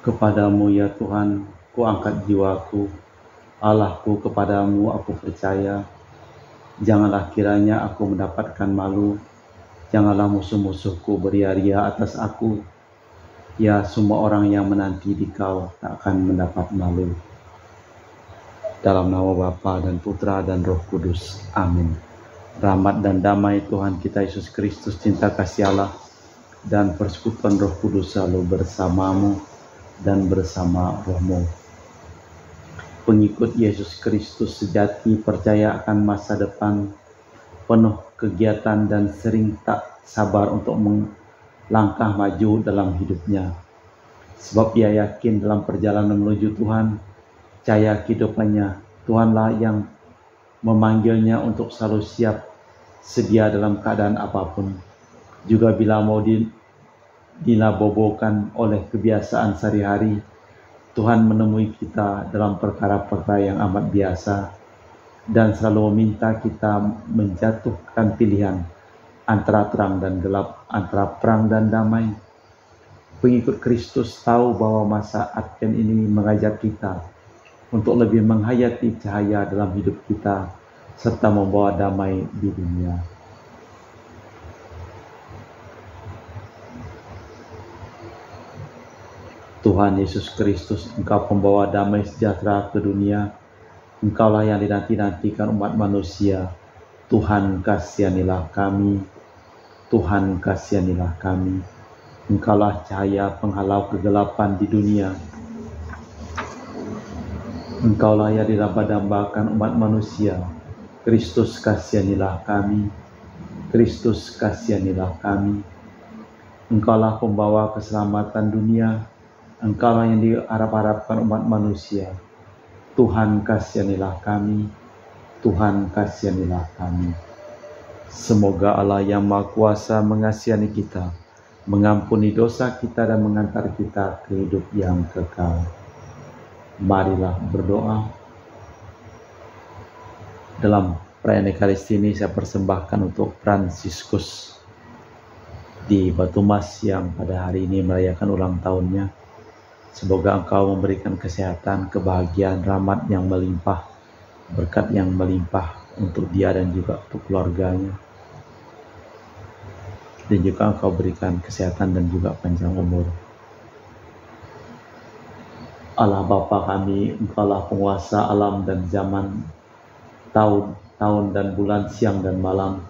Kepadamu ya Tuhan, ku angkat jiwaku. Allahku, kepadamu aku percaya. Janganlah kiranya aku mendapatkan malu. Janganlah musuh-musuhku beria-ria atas aku. Ya, semua orang yang menanti di Kau tak akan mendapat malu. Dalam nama Bapa dan Putra dan Roh Kudus. Amin. Rahmat dan damai Tuhan kita Yesus Kristus, cinta kasih Allah, dan persekutuan Roh Kudus selalu bersamamu dan bersama rohmu. Pengikut Yesus Kristus sejati percaya akan masa depan, penuh kegiatan dan sering tak sabar untuk melangkah maju dalam hidupnya. Sebab ia yakin dalam perjalanan menuju Tuhan, cahaya kehidupannya, Tuhanlah yang memanggilnya untuk selalu siap, sedia dalam keadaan apapun. Juga bila mau dilabobokan oleh kebiasaan sehari-hari, Tuhan menemui kita dalam perkara-perkara yang amat biasa dan selalu meminta kita menjatuhkan pilihan antara terang dan gelap, antara perang dan damai. Pengikut Kristus tahu bahwa masa Advent ini mengajak kita untuk lebih menghayati cahaya dalam hidup kita serta membawa damai di dunia. Tuhan Yesus Kristus, Engkau pembawa damai sejahtera ke dunia. Engkaulah yang dinanti-nantikan umat manusia. Tuhan, kasihanilah kami. Tuhan, kasihanilah kami. Engkaulah cahaya penghalau kegelapan di dunia. Engkaulah yang diraba-dambakan umat manusia. Kristus, kasihanilah kami. Kristus, kasihanilah kami. Engkaulah pembawa keselamatan dunia. Engkaulah yang diharap-harapkan umat manusia. Tuhan, kasihanilah kami. Tuhan, kasihanilah kami. Semoga Allah yang Maha Kuasa mengasihani kita, mengampuni dosa kita dan mengantar kita ke hidup yang kekal. Marilah berdoa. Dalam perayaan Ekaristi ini saya persembahkan untuk Fransiskus di Batu Mas yang pada hari ini merayakan ulang tahunnya. Semoga Engkau memberikan kesehatan, kebahagiaan, rahmat yang melimpah, berkat yang melimpah untuk dia dan juga untuk keluarganya. Dan juga Engkau berikan kesehatan dan juga panjang umur. Allah Bapa kami, Engkaulah penguasa alam dan zaman, tahun dan bulan, siang dan malam.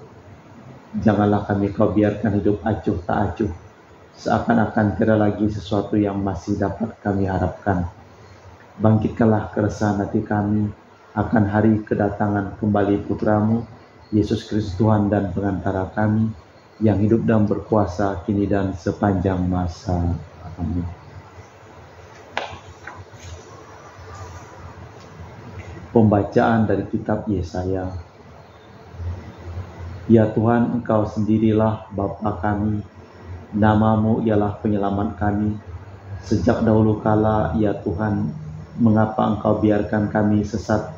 Janganlah kami Kau biarkan hidup acuh tak acuh, seakan-akan tiada lagi sesuatu yang masih dapat kami harapkan. Bangkitkanlah keresahan hati kami akan hari kedatangan kembali Putra-Mu, Yesus Kristus Tuhan dan pengantara kami, yang hidup dan berkuasa kini dan sepanjang masa. Amin. Pembacaan dari kitab Yesaya. Ya Tuhan, Engkau sendirilah Bapa kami. Nama-Mu ialah penyelamat kami. Sejak dahulu kala, ya Tuhan, mengapa Engkau biarkan kami sesat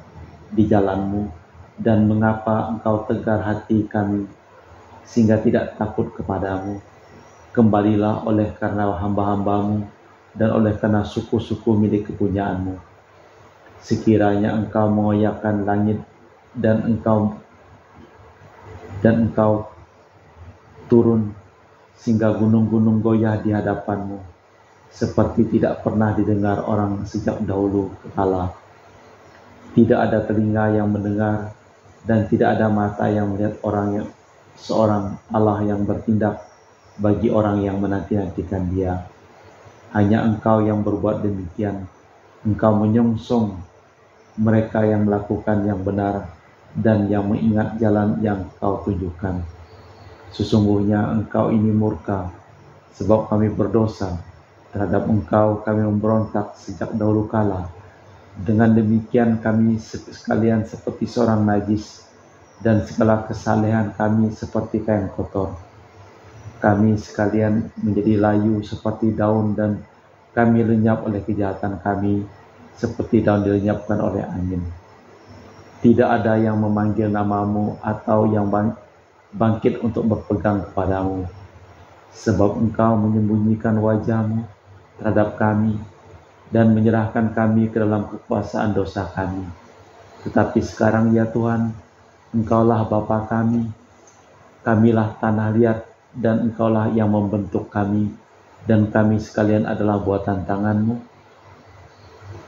di jalan-Mu, dan mengapa Engkau tegar hati kami, sehingga tidak takut kepadamu. Kembalilah oleh karena hamba-hamba-Mu, dan oleh karena suku-suku milik kepunyaan-Mu. Sekiranya Engkau mengoyakkan langit, dan Engkau turun, sehingga gunung-gunung goyah di hadapan-Mu, seperti tidak pernah didengar orang sejak dahulu kala. Tidak ada telinga yang mendengar, dan tidak ada mata yang melihat seorang Allah yang bertindak bagi orang yang menanti-nantikan Dia. Hanya Engkau yang berbuat demikian. Engkau menyongsong mereka yang melakukan yang benar dan yang mengingat jalan yang Kau tunjukkan. Sesungguhnya Engkau ini murka, sebab kami berdosa. Terhadap Engkau kami memberontak sejak dahulu kala. Dengan demikian kami sekalian seperti seorang najis, dan segala kesalehan kami seperti kain kotor. Kami sekalian menjadi layu seperti daun, dan kami lenyap oleh kejahatan kami, seperti daun dilenyapkan oleh angin. Tidak ada yang memanggil nama-Mu atau yang bangkit untuk berpegang kepadamu, sebab Engkau menyembunyikan wajah-Mu terhadap kami dan menyerahkan kami ke dalam kekuasaan dosa kami. Tetapi sekarang ya Tuhan, Engkaulah Bapa kami, kamilah tanah liat, dan Engkaulah yang membentuk kami, dan kami sekalian adalah buatan tangan-Mu.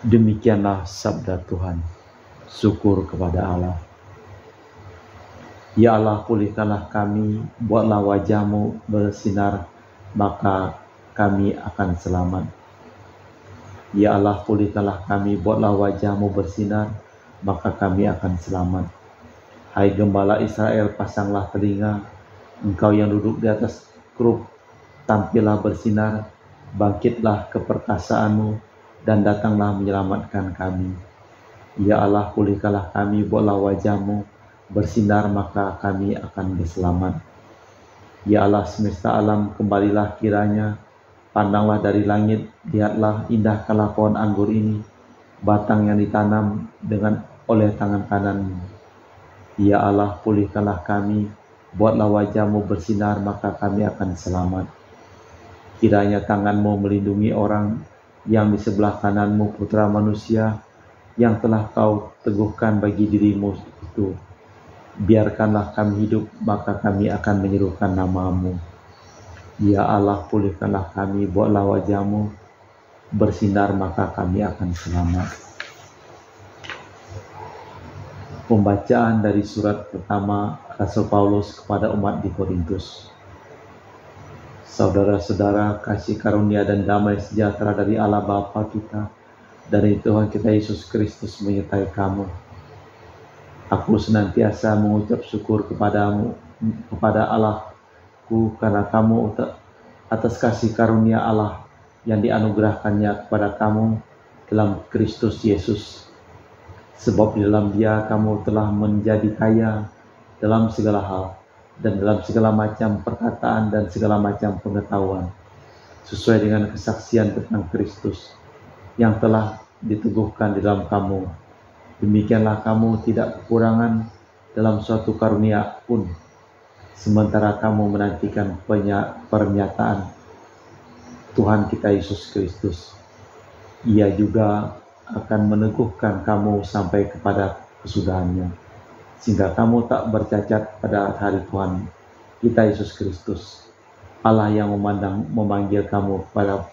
Demikianlah sabda Tuhan. Syukur kepada Allah. Ya Allah, pulihkanlah kami, buatlah wajah-Mu bersinar, maka kami akan selamat. Ya Allah, pulihkanlah kami, buatlah wajah-Mu bersinar, maka kami akan selamat. Hai Gembala Israel, pasanglah telinga, Engkau yang duduk di atas kerub, tampillah bersinar, bangkitlah keperkasaan-Mu, dan datanglah menyelamatkan kami. Ya Allah, pulihkanlah kami, buatlah wajah-Mu bersinar, maka kami akan berselamat. Ya Allah semesta alam, kembalilah kiranya, pandanglah dari langit, lihatlah indahkanlah pohon anggur ini, batang yang ditanam oleh tangan kanan-Mu. Ya Allah, pulihkanlah kami, buatlah wajah-Mu bersinar, maka kami akan selamat. Kiranya tangan-Mu melindungi orang yang di sebelah kanan-Mu, putra manusia, yang telah Kau teguhkan bagi diri-Mu itu. Biarkanlah kami hidup, maka kami akan menyerukan nama-Mu. Ya Allah, pulihkanlah kami, buatlah wajah-Mu bersinar, maka kami akan selamat. Pembacaan dari surat pertama Rasul Paulus kepada umat di Korintus. Saudara-saudara, kasih karunia dan damai sejahtera dari Allah Bapa kita, dari Tuhan kita Yesus Kristus menyertai kamu. Aku senantiasa mengucap syukur kepada Allahku karena kamu atas kasih karunia Allah yang dianugerahkannya kepada kamu dalam Kristus Yesus. Sebab di dalam Dia kamu telah menjadi kaya dalam segala hal dan dalam segala macam perkataan dan segala macam pengetahuan, sesuai dengan kesaksian tentang Kristus yang telah diteguhkan di dalam kamu. Demikianlah kamu tidak kekurangan dalam suatu karunia pun, sementara kamu menantikan pernyataan Tuhan kita Yesus Kristus. Ia juga akan meneguhkan kamu sampai kepada kesudahannya, sehingga kamu tak bercacat pada hari Tuhan kita Yesus Kristus. Allah yang memanggil kamu pada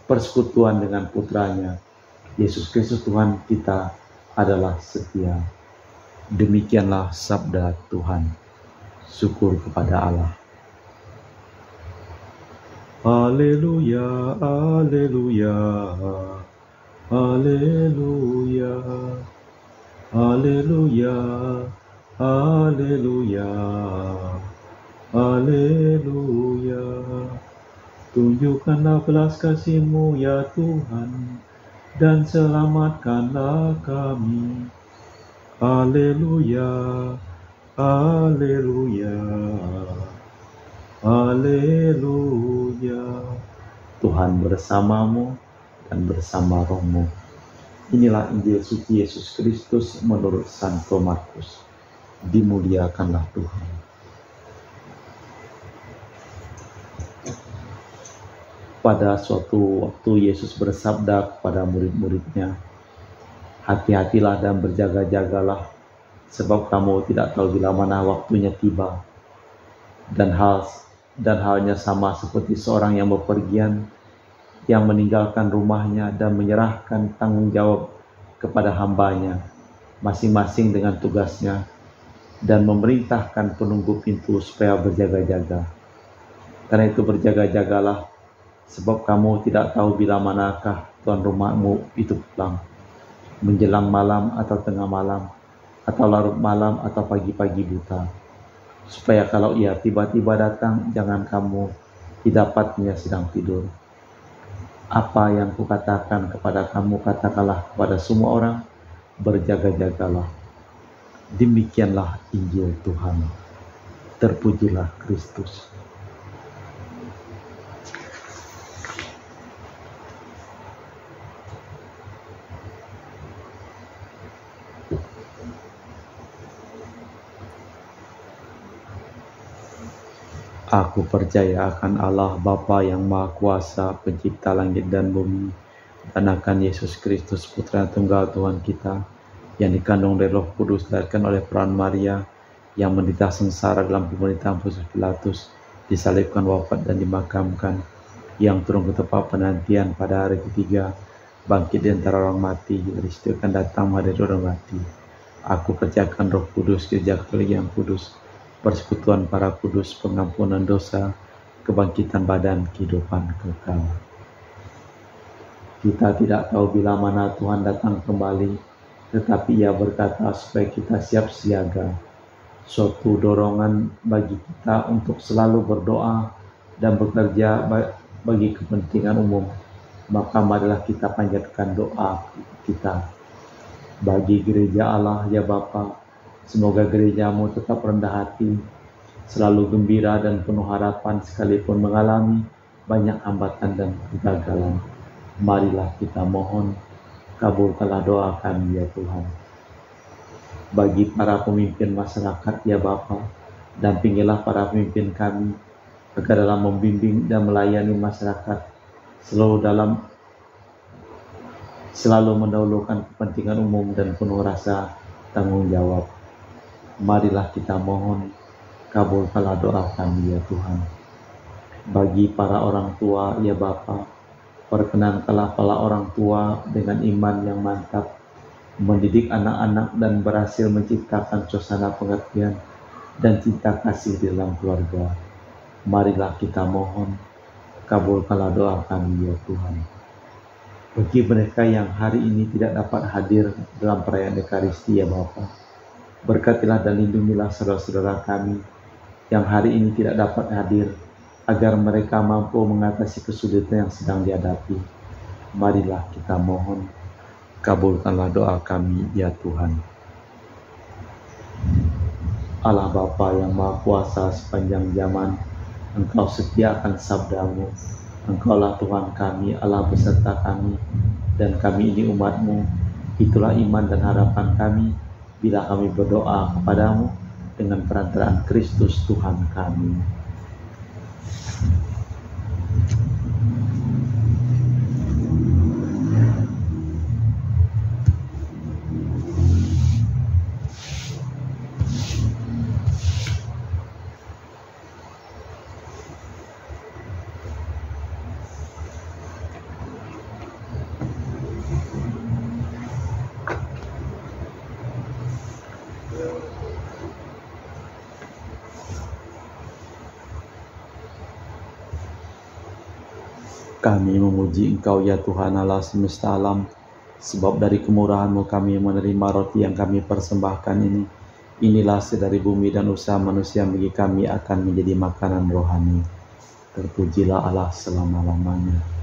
persekutuan dengan putranya, Yesus Kristus Tuhan kita adalah setia. Demikianlah sabda Tuhan. Syukur kepada Allah. Haleluya, haleluya, haleluya, haleluya, haleluya, haleluya. Tunjukkanlah belas kasih-Mu ya Tuhan, dan selamatkanlah kami. Haleluya, haleluya, haleluya. Tuhan bersamamu dan bersama rohmu. Inilah Injil suci Yesus Kristus menurut Santo Markus. Dimuliakanlah Tuhan. Pada suatu waktu Yesus bersabda kepada murid-muridnya, hati-hatilah dan berjaga-jagalah, sebab kamu tidak tahu bila mana waktunya tiba. Dan halnya sama seperti seorang yang bepergian, yang meninggalkan rumahnya dan menyerahkan tanggung jawab kepada hambanya, masing-masing dengan tugasnya, dan memerintahkan penunggu pintu supaya berjaga-jaga. Karena itu berjaga-jagalah, sebab kamu tidak tahu bila manakah tuan rumahmu itu pulang, menjelang malam atau tengah malam, atau larut malam atau pagi-pagi buta, supaya kalau ia tiba-tiba datang, jangan kamu didapatnya sedang tidur. Apa yang kukatakan kepada kamu, katakanlah kepada semua orang, berjaga-jagalah. Demikianlah Injil Tuhan. Terpujilah Kristus. Aku percaya akan Allah Bapa yang Maha Kuasa, pencipta langit dan bumi, dan akan Yesus Kristus, Putra Tunggal Tuhan kita, yang dikandung dari Roh Kudus, dilahirkan oleh peran Maria, yang menderita sengsara dalam pemerintahan Pontius Pilatus, disalibkan, wafat dan dimakamkan, yang turun ke tempat penantian pada hari ketiga, bangkit di antara orang mati, dari situ akan datang menghadiri orang mati. Aku percayakan Roh Kudus, Gereja Katolik yang kudus, persekutuan para kudus, pengampunan dosa, kebangkitan badan, kehidupan kekal. Kita tidak tahu bila mana Tuhan datang kembali, tetapi Ia berkata supaya kita siap siaga. Suatu dorongan bagi kita untuk selalu berdoa dan bekerja bagi kepentingan umum. Maka marilah kita panjatkan doa kita. Bagi gereja Allah, ya Bapa, semoga gerejamu tetap rendah hati, selalu gembira dan penuh harapan sekalipun mengalami banyak hambatan dan kegagalan. Marilah kita mohon, kabulkanlah doa kami ya Tuhan. Bagi para pemimpin masyarakat ya Bapa, dampingilah para pemimpin kami agar dalam membimbing dan melayani masyarakat selalu mendahulukan kepentingan umum dan penuh rasa tanggung jawab. Marilah kita mohon, kabulkanlah doa kami ya Tuhan. Bagi para orang tua ya Bapa, perkenankanlah para orang tua dengan iman yang mantap, mendidik anak-anak dan berhasil menciptakan suasana pengertian dan cinta kasih di dalam keluarga. Marilah kita mohon, kabulkanlah doa kami ya Tuhan. Bagi mereka yang hari ini tidak dapat hadir dalam perayaan Ekaristi ya Bapa, berkatilah dan lindungilah saudara-saudara kami yang hari ini tidak dapat hadir, agar mereka mampu mengatasi kesulitan yang sedang dihadapi. Marilah kita mohon, kabulkanlah doa kami ya Tuhan. Allah Bapa yang Maha Kuasa sepanjang zaman, Engkau setia akan sabdamu. Engkaulah Tuhan kami, Allah beserta kami, dan kami ini umat-Mu. Itulah iman dan harapan kami bila kami berdoa kepadamu dengan perantaraan Kristus Tuhan kami. Kami memuji Engkau ya Tuhan Allah semesta alam, sebab dari kemurahan-Mu kami menerima roti yang kami persembahkan ini. Inilah dari bumi dan usaha manusia bagi kami akan menjadi makanan rohani. Terpujilah Allah selama-lamanya.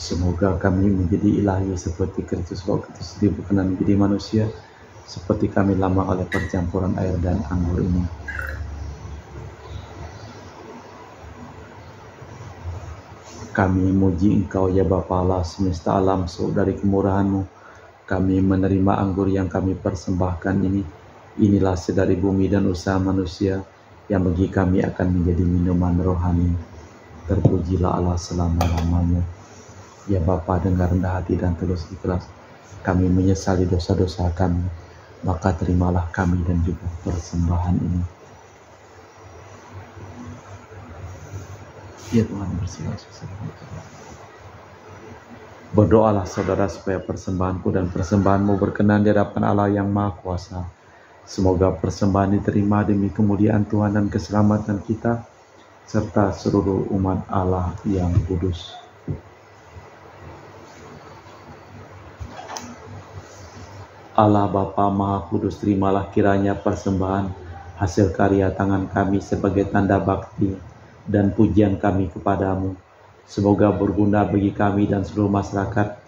Semoga kami menjadi ilahi seperti Kristus, bahwa Kristus diberkenan menjadi manusia, seperti kami lambang oleh percampuran air dan anggur ini. Kami muji Engkau ya Bapa Allah semesta alam, sebab dari kemurahan-Mu kami menerima anggur yang kami persembahkan ini. Inilah dari bumi dan usaha manusia, yang bagi kami akan menjadi minuman rohani. Terpujilah Allah selama-lamanya. Ya Bapa, dengan rendah hati dan tulus ikhlas kami menyesali dosa-dosa kami, maka terimalah kami dan juga persembahan ini. Ya Tuhan, bersih-bersih. Berdoalah saudara supaya persembahanku dan persembahanmu berkenan di hadapan Allah yang Maha Kuasa. Semoga persembahan diterima demi kemuliaan Tuhan dan keselamatan kita, serta seluruh umat Allah yang kudus. Allah Bapa Maha Kudus, terimalah kiranya persembahan hasil karya tangan kami sebagai tanda bakti dan pujian kami kepadamu. Semoga berguna bagi kami dan seluruh masyarakat.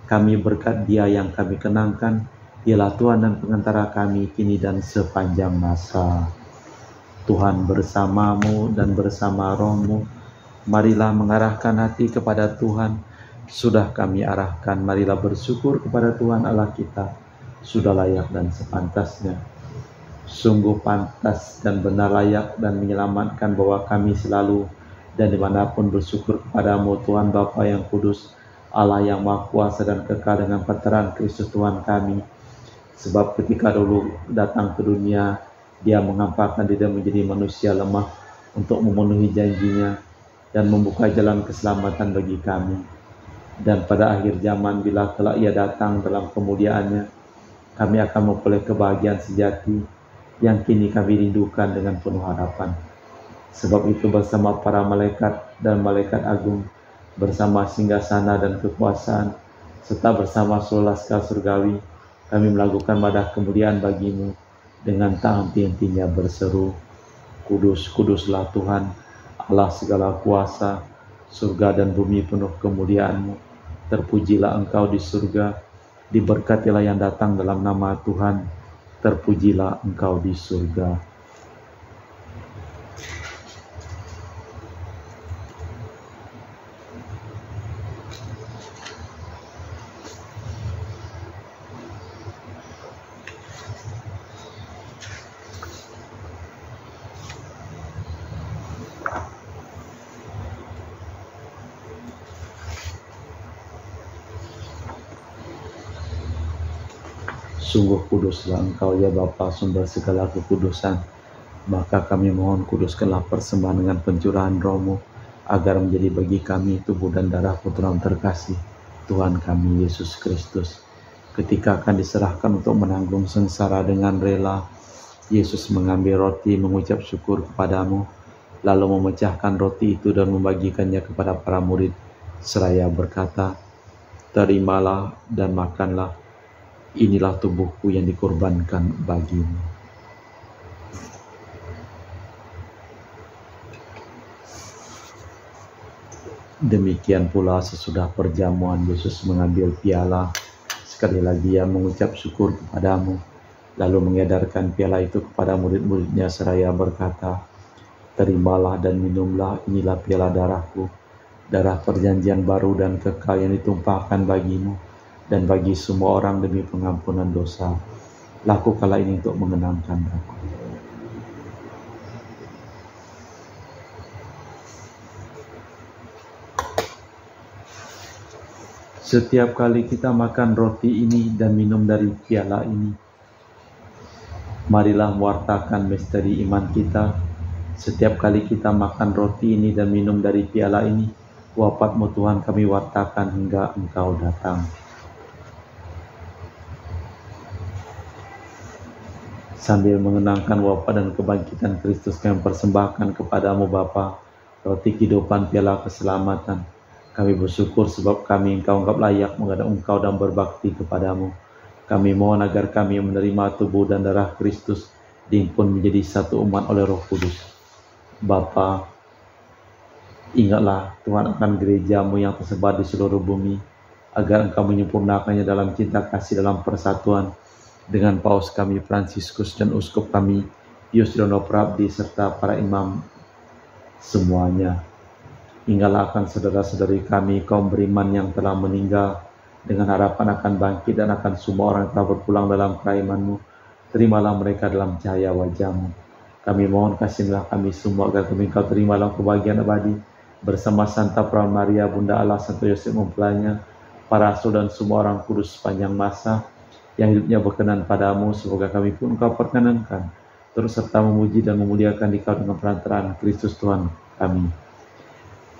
Kami berkat Dia yang kami kenangkan, Dialah Tuhan dan pengantara kami kini dan sepanjang masa. Tuhan bersamamu dan bersama rohmu. Marilah mengarahkan hati kepada Tuhan. Sudah kami arahkan, marilah bersyukur kepada Tuhan Allah kita. sudah layak dan sepantasnya. Sungguh pantas dan benar, layak dan menyelamatkan bahwa kami selalu dan dimanapun bersyukur kepadamu Tuhan Bapa yang kudus, Allah yang Maha Kuasa dan kekal dengan perteraan Kristus Tuhan kami. Sebab ketika dulu datang ke dunia, Dia mengampakkan diri menjadi manusia lemah untuk memenuhi janjinya dan membuka jalan keselamatan bagi kami. Dan pada akhir zaman, bila kelak Ia datang dalam kemuliaannya, kami akan memperoleh kebahagiaan sejati yang kini kami rindukan dengan penuh harapan. Sebab itu bersama para malaikat dan malaikat agung, bersama singgasana dan kekuasaan, serta bersama seluruh laskar surgawi, kami melakukan madah kemuliaan bagimu dengan tak henti-hentinya berseru, Kudus, kuduslah Tuhan, Allah segala kuasa, surga dan bumi penuh kemuliaan-Mu. Terpujilah Engkau di surga, diberkatilah yang datang dalam nama Tuhan, terpujilah Engkau di surga. Sungguh kuduslah Engkau ya Bapa, sumber segala kekudusan. Maka kami mohon kuduskanlah persembahan dengan pencurahan Roh-Mu, agar menjadi bagi kami tubuh dan darah Putra-Mu terkasih, Tuhan kami Yesus Kristus. Ketika akan diserahkan untuk menanggung sengsara dengan rela, Yesus mengambil roti, mengucap syukur kepadamu, lalu memecahkan roti itu dan membagikannya kepada para murid, seraya berkata, terimalah dan makanlah, inilah tubuhku yang dikorbankan bagimu. Demikian pula sesudah perjamuan, Yesus mengambil piala. Sekali lagi Ia mengucap syukur kepadamu, lalu mengedarkan piala itu kepada murid-muridnya seraya berkata, terimalah dan minumlah, inilah piala darahku, darah perjanjian baru dan kekal yang ditumpahkan bagimu dan bagi semua orang demi pengampunan dosa. Lakukanlah ini untuk mengenangkan aku. Setiap kali kita makan roti ini dan minum dari piala ini, marilah mewartakan misteri iman kita. Setiap kali kita makan roti ini dan minum dari piala ini, wafat-Mu Tuhan kami wartakan hingga Engkau datang. Sambil mengenangkan wafat dan kebangkitan Kristus, kami persembahkan kepadamu Bapa roti kehidupan, piala keselamatan. Kami bersyukur sebab kami Engkau anggap layak menghadap Engkau dan berbakti kepadamu. Kami mohon agar kami menerima tubuh dan darah Kristus, dihimpun menjadi satu umat oleh Roh Kudus. Bapa, ingatlah Tuhan akan gereja-Mu yang tersebar di seluruh bumi, agar Engkau menyempurnakannya dalam cinta kasih dalam persatuan dengan Paus kami Fransiskus dan Uskup kami Pius Dono Prabdi serta para imam semuanya. Ingatlah akan saudara-saudari kami kaum beriman yang telah meninggal, dengan harapan akan bangkit dan akan semua orang yang telah berpulang dalam kerajaan-Mu. Terimalah mereka dalam cahaya wajah-Mu. Kami mohon kasihlah kami semua agar kami Engkau terima dalam kebahagiaan abadi bersama Santa Perawan Maria Bunda Allah, Santo Yosef mempelainya, para rasul dan semua orang kudus sepanjang masa yang hidupnya berkenan padamu. Semoga kami pun Engkau perkenankan terus serta memuji dan memuliakan Dikau dengan perantaraan Kristus Tuhan kami.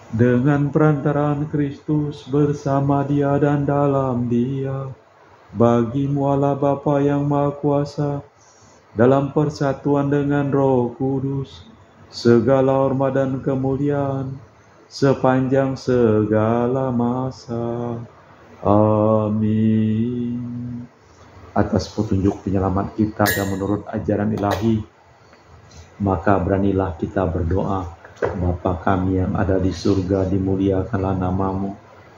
Dengan perantaraan Kristus, bersama Dia dan dalam Dia, bagi-Mu Allah Bapa yang Maha Kuasa, dalam persatuan dengan Roh Kudus, segala hormat dan kemuliaan sepanjang segala masa. Amin. Atas petunjuk penyelamat kita dan menurut ajaran ilahi, maka beranilah kita berdoa. Bapa kami yang ada di surga, dimuliakanlah nama-Mu,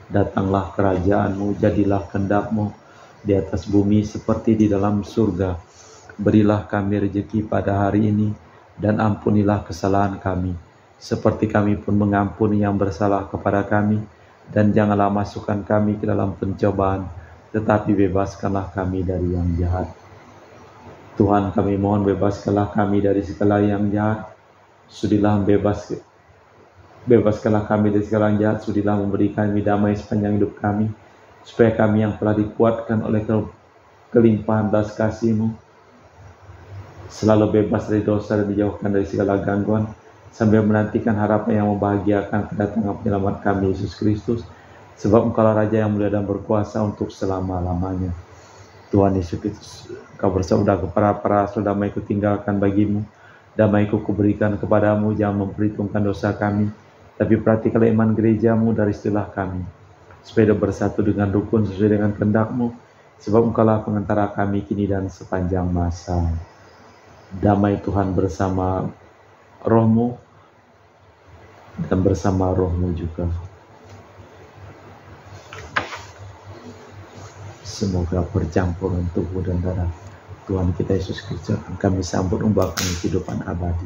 datanglah kerajaan-Mu, jadilah kehendak-Mu di atas bumi seperti di dalam surga. Berilah kami rezeki pada hari ini, dan ampunilah kesalahan kami, seperti kami pun mengampuni yang bersalah kepada kami, dan janganlah masukkan kami ke dalam pencobaan, tetapi bebaskanlah kami dari yang jahat. Tuhan, kami mohon bebaskanlah kami dari segala yang jahat. Sudilah bebaskanlah kami dari segala yang jahat. Sudilah memberi kami damai sepanjang hidup kami, supaya kami yang telah dikuatkan oleh kelimpahan belas kasih-Mu selalu bebas dari dosa dan dijauhkan dari segala gangguan, sambil menantikan harapan yang membahagiakan kedatangan penyelamat kami, Yesus Kristus, sebab Engkaulah Raja yang mulia dan berkuasa untuk selama-lamanya. Tuhan Yesus Kristus, Kau bersabda kepada para rasul, damai-Ku tinggalkan bagimu, damai-Ku kuberikan kepadamu, jangan memperhitungkan dosa kami, tapi perhatikanlah iman gerejamu dari istilah kami, supaya bersatu dengan rukun sesuai dengan kehendak-Mu, sebab Engkaulah pengantara kami kini dan sepanjang masa. Damai Tuhan bersama roh-Mu dan bersama roh-Mu juga. Semoga percampuran tubuh dan darah Tuhan kita Yesus Kristus akan kami sambut membawakan kehidupan abadi.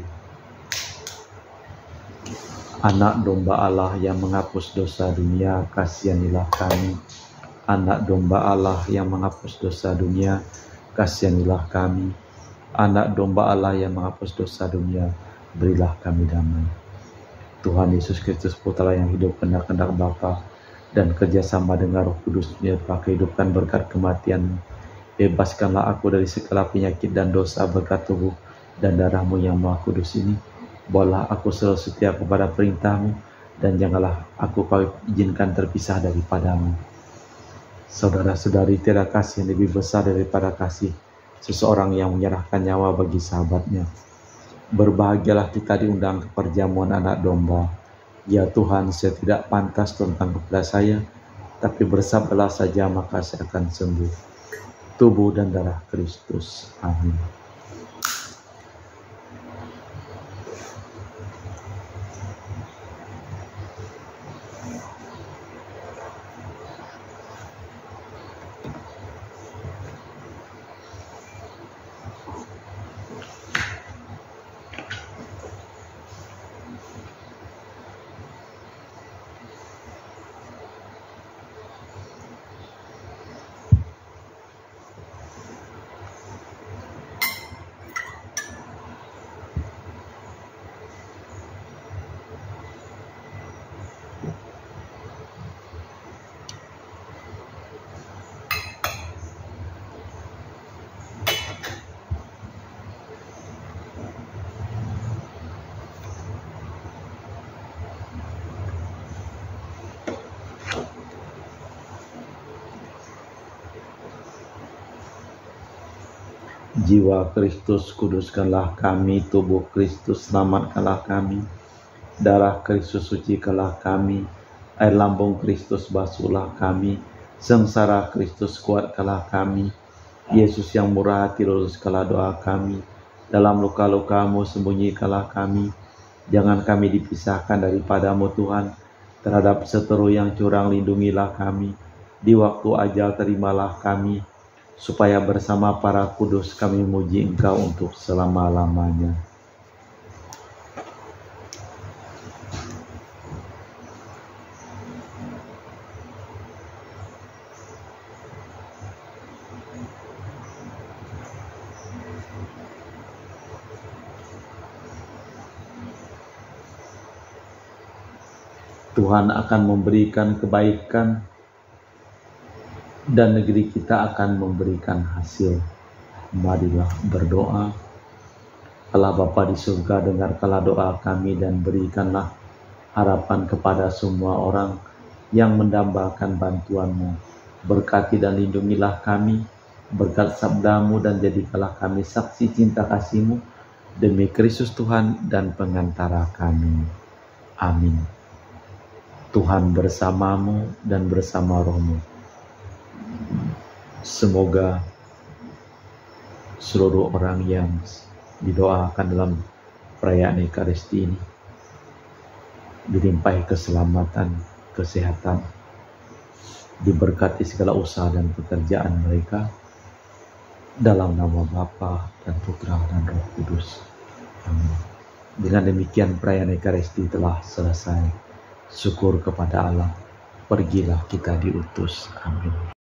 Anak domba Allah yang menghapus dosa dunia, kasihanilah kami. Anak domba Allah yang menghapus dosa dunia, kasihanilah kami. Anak domba Allah yang menghapus dosa dunia, berilah kami damai. Tuhan Yesus Kristus, Putra yang hidup kehendak Bapa dan kerjasama dengan Roh Kudus, telah kehidupkan berkat kematian. Bebaskanlah aku dari segala penyakit dan dosa berkat tubuh dan darah-Mu yang Maha Kudus ini. Bawalah aku selalu setia kepada perintah-Mu, dan janganlah aku Kau izinkan terpisah daripada-Mu. Saudara-saudari, tiada kasih yang lebih besar daripada kasih seseorang yang menyerahkan nyawa bagi sahabatnya. Berbahagialah kita diundang ke perjamuan anak domba. Ya Tuhan, saya tidak pantas tentang kepada saya, tapi bersabdalah saja maka saya akan sembuh. Tubuh dan darah Kristus. Amin. Jiwa Kristus, kuduskanlah kami. Tubuh Kristus, selamatkanlah kami. Darah Kristus, sucikanlah kami. Air lambung Kristus, basuhlah kami. Sengsara Kristus, kuatkanlah kami. Yesus yang murah hati, luluskanlah doa kami. Dalam luka-luka-Mu, sembunyikanlah kami. Jangan kami dipisahkan daripada-Mu Tuhan. Terhadap seteru yang curang, lindungilah kami. Di waktu ajal, terimalah kami, supaya bersama para kudus kami memuji Engkau untuk selama-lamanya. Tuhan akan memberikan kebaikan dan negeri kita akan memberikan hasil. Marilah berdoa. Allah Bapa di surga, dengarkanlah doa kami dan berikanlah harapan kepada semua orang yang mendambakan bantuan-Mu. Berkati dan lindungilah kami berkat sabda-Mu, dan jadikanlah kami saksi cinta kasih-Mu demi Kristus Tuhan dan pengantara kami. Amin. Tuhan bersamamu dan bersama roh-Mu. Semoga seluruh orang yang didoakan dalam perayaan Ekaristi ini dilimpahi keselamatan, kesehatan, diberkati segala usaha dan pekerjaan mereka, dalam nama Bapa dan Putra dan Roh Kudus. Amin. Dengan demikian perayaan Ekaristi telah selesai. Syukur kepada Allah. Pergilah kita diutus. Amin.